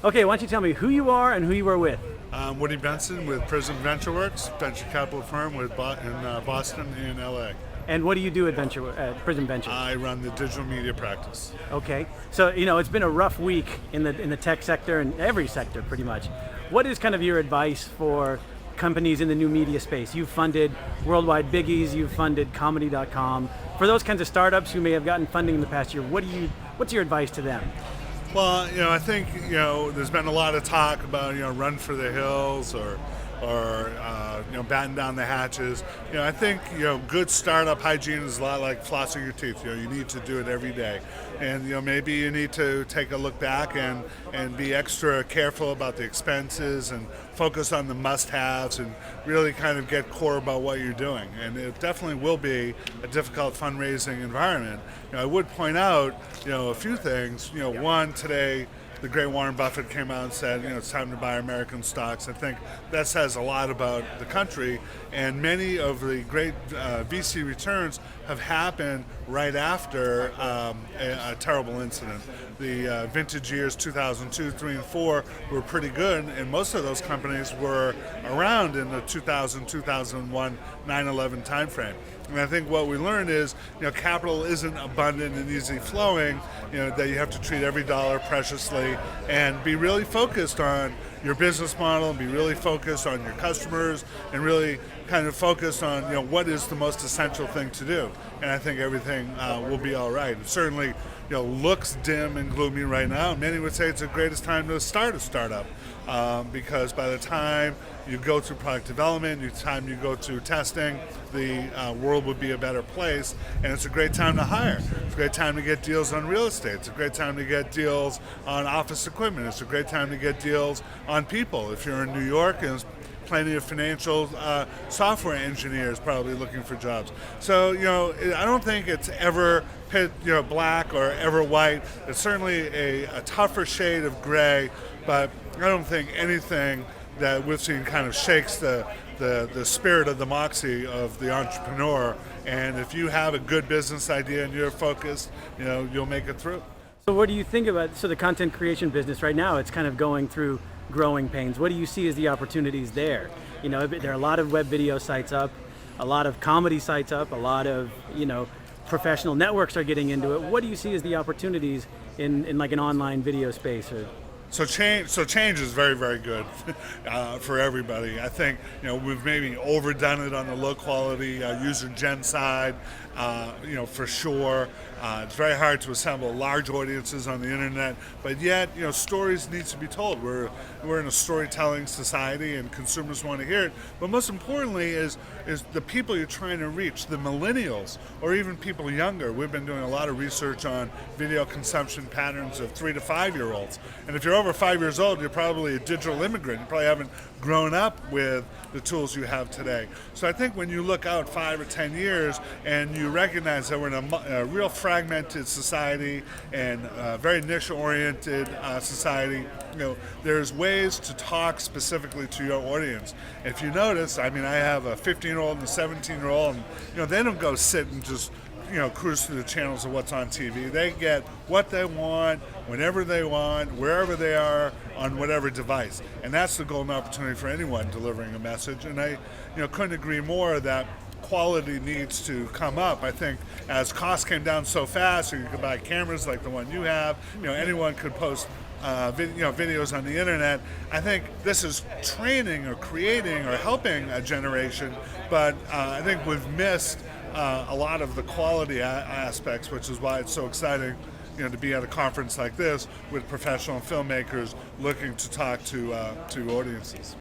Okay, why don't you tell me who you are and who you are with? I'm Woody Benson with Prism VentureWorks, venture capital firm in Boston and LA. And what do you do at Prism Ventures? I run the digital media practice. Okay, so it's been a rough week in the tech sector and every sector pretty much. What is kind of your advice for companies in the new media space? You've funded worldwide biggies, you've funded comedy.com. For those kinds of startups who may have gotten funding in the past year, what's your advice to them? Well, I think there's been a lot of talk about run for the hills or batten down the hatches. I think good startup hygiene is a lot like flossing your teeth. You need to do it every day, and maybe you need to take a look back and be extra careful about the expenses and focus on the must-haves and really kind of get core about what you're doing. And it definitely will be a difficult fundraising environment. I would point out a few things. One, today the great Warren Buffett came out and said, it's time to buy American stocks. I think that says a lot about the country, and many of the great VC returns have happened right after a terrible incident. The vintage years 2002, 3, and 4 were pretty good, and most of those companies were around in the 2000, 2001, 9/11 timeframe. And I think what we learned is, capital isn't abundant and easy flowing, that you have to treat every dollar preciously and be really focused on your business model and be really focused on your customers and really kind of focused on, what is the most essential thing to do. And I think everything will be all right. It certainly, looks dim and gloomy right now. Many would say it's the greatest time to start a startup because by the time you go through product development, the time you go through testing, the world would be a better place, and it's a great time to hire. It's a great time to get deals on real estate. It's a great time to get deals on office equipment. It's a great time to get deals on people. If you're in New York, there's plenty of financial software engineers probably looking for jobs. So, I don't think it's ever black or ever white. It's certainly a tougher shade of gray, but I don't think anything that we've seen kind of shakes the spirit of the moxie of the entrepreneur. And if you have a good business idea and you're focused, you'll make it through. So what do you think about the content creation business right now? It's kind of going through growing pains. What do you see as the opportunities there? There are a lot of web video sites up, a lot of comedy sites up, a lot of professional networks are getting into it. What do you see as the opportunities in like an online video space? So change is very, very good for everybody. I think we've maybe overdone it on the low quality user gen side. For sure, it's very hard to assemble large audiences on the internet, but yet stories need to be told. We're in a storytelling society, and consumers want to hear it. But most importantly is the people you're trying to reach, the millennials, or even people younger. We've been doing a lot of research on video consumption patterns of 3 to 5-year-olds, and if you're over 5 years old, you're probably a digital immigrant. You probably haven't grown up with the tools you have today. So I think when you look out 5 or 10 years and you recognize that we're in a real fragmented society and a very niche-oriented society, there's ways to talk specifically to your audience. If you notice, I have a 15-year-old and a 17-year-old, and they don't go sit and just cruise through the channels of what's on TV. They get what they want, whenever they want, wherever they are, on whatever device. And that's the golden opportunity for anyone delivering a message. And I couldn't agree more that quality needs to come up. I think as costs came down so fast, so you could buy cameras like the one you have, anyone could post videos on the internet. I think this is training or creating or helping a generation, but I think we've missed a lot of the quality aspects, which is why it's so exciting to be at a conference like this with professional filmmakers looking to talk to audiences.